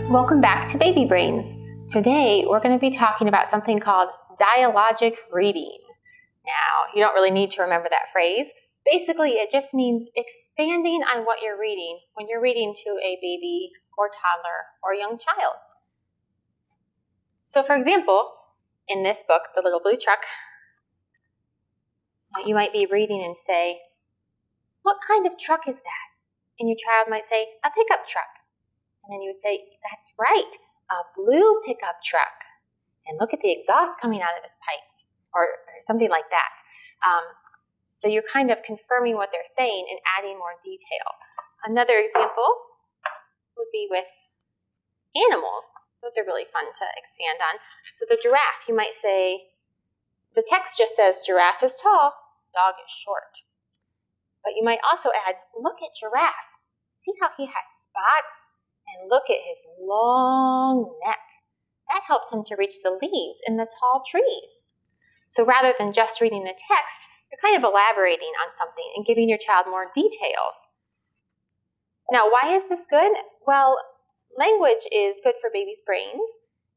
Welcome back to Baby Brains. Today we're going to be talking about something called dialogic reading. Now, you don't really need to remember that phrase. Basically, it just means expanding on what you're reading when you're reading to a baby or toddler or young child. So for example, in this book, The Little Blue Truck, you might be reading and say, "What kind of truck is that?" And your child might say, "A pickup truck." And then you would say, "That's right, a blue pickup truck. And look at the exhaust coming out of this pipe," or something like that. So you're kind of confirming what they're saying and adding more detail. Another example would be with animals. Those are really fun to expand on. So the giraffe, you might say, the text just says, "Giraffe is tall, dog is short." But you might also add, "Look at giraffe. See how he has spots? And look at his long neck. That helps him to reach the leaves in the tall trees." So rather than just reading the text, you're kind of elaborating on something and giving your child more details. Now, why is this good? Well, language is good for babies' brains.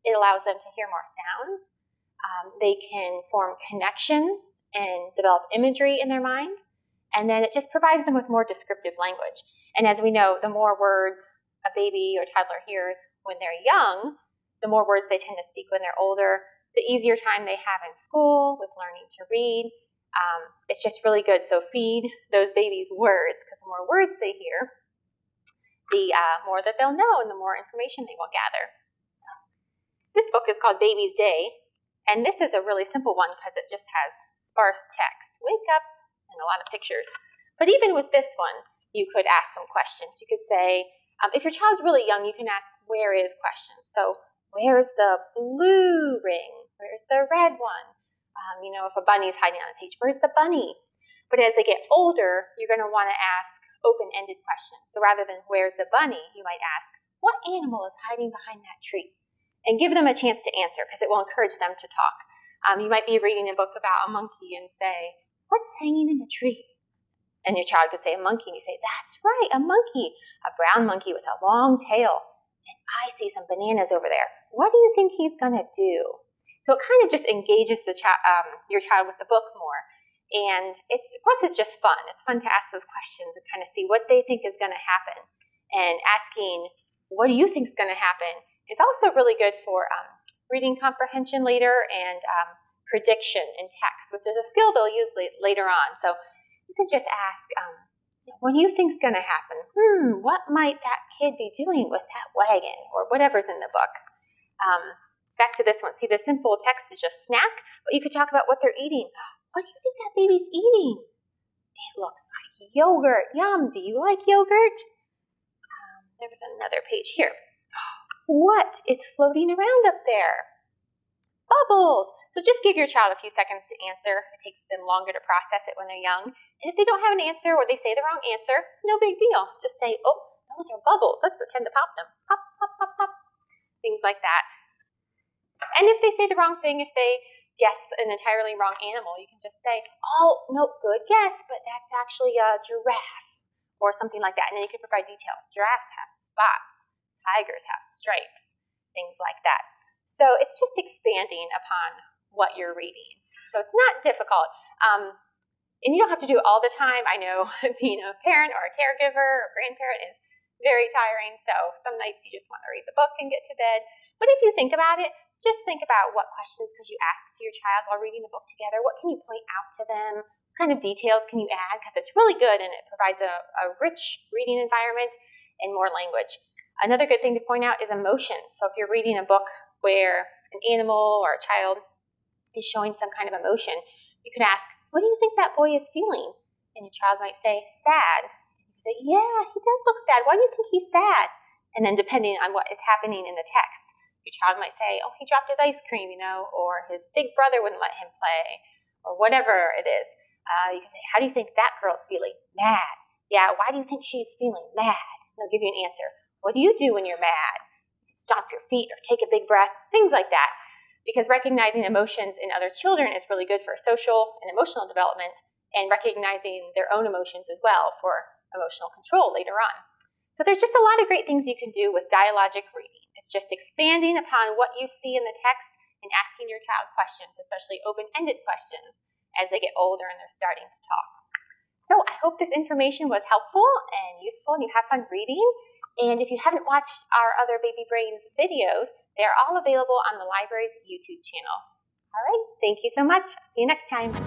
It allows them to hear more sounds. They can form connections and develop imagery in their mind. And then it just provides them with more descriptive language. And as we know, the more words a baby or toddler hears when they're young, the more words they tend to speak when they're older, the easier time they have in school with learning to read. It's just really good. So feed those babies words, because the more words they hear, the more that they'll know and the more information they will gather. This book is called Baby's Day, and this is a really simple one because it just has sparse text. Wake up, and a lot of pictures. But even with this one, you could ask some questions. You could say, if your child's really young, you can ask, "Where is?" questions. So, where's the blue ring? Where's the red one? If a bunny's hiding on a page, where's the bunny? But as they get older, you're going to want to ask open-ended questions. So rather than "Where's the bunny?" you might ask, "What animal is hiding behind that tree?" And give them a chance to answer, because it will encourage them to talk. You might be reading a book about a monkey and say, "What's hanging in the tree?" And your child could say, "A monkey." And you say, "That's right, a monkey, a brown monkey with a long tail. And I see some bananas over there. What do you think he's going to do?" So it kind of just engages your child with the book more. And plus it's just fun. It's fun to ask those questions and kind of see what they think is going to happen. And asking, "What do you think is going to happen?" is also really good for reading comprehension later and prediction in text, which is a skill they'll use later on. So you can just ask, "What do you think is going to happen? What might that kid be doing with that wagon?" or whatever's in the book. Back to this one. See, the simple text is just snack, but you could talk about what they're eating. "What do you think that baby's eating?" "It looks like yogurt. Yum. Do you like yogurt?" There was another page here. "What is floating around up there?" "Bubbles." So just give your child a few seconds to answer. It takes them longer to process it when they're young. And if they don't have an answer or they say the wrong answer, no big deal. Just say, "Oh, those are bubbles. Let's pretend to pop them." Pop, pop, pop, pop. Things like that. And if they say the wrong thing, if they guess an entirely wrong animal, you can just say, "Oh, no, good guess, but that's actually a giraffe," or something like that. And then you can provide details. Giraffes have spots. Tigers have stripes. Things like that. So it's just expanding upon what you're reading. So it's not difficult. And you don't have to do it all the time. I know being a parent or a caregiver or grandparent is very tiring. So some nights you just want to read the book and get to bed. But if you think about it, just think about what questions could you ask to your child while reading the book together. What can you point out to them? What kind of details can you add? Because it's really good and it provides a rich reading environment and more language. Another good thing to point out is emotions. So if you're reading a book where an animal or a child is showing some kind of emotion, you can ask, "What do you think that boy is feeling?" And your child might say, "Sad." And you can say, "Yeah, he does look sad. Why do you think he's sad?" And then depending on what is happening in the text, your child might say, "Oh, he dropped his ice cream, or his big brother wouldn't let him play," or whatever it is. You can say, "How do you think that girl's feeling?" "Mad." "Yeah, why do you think she's feeling mad?" They'll give you an answer. "What do you do when you're mad?" "Stomp your feet or take a big breath," things like that. Because recognizing emotions in other children is really good for social and emotional development, and recognizing their own emotions as well for emotional control later on. So there's just a lot of great things you can do with dialogic reading. It's just expanding upon what you see in the text and asking your child questions, especially open-ended questions, as they get older and they're starting to talk. So I hope this information was helpful and useful and you have fun reading. And if you haven't watched our other Baby Brains videos, they're all available on the library's YouTube channel. All right, thank you so much. See you next time.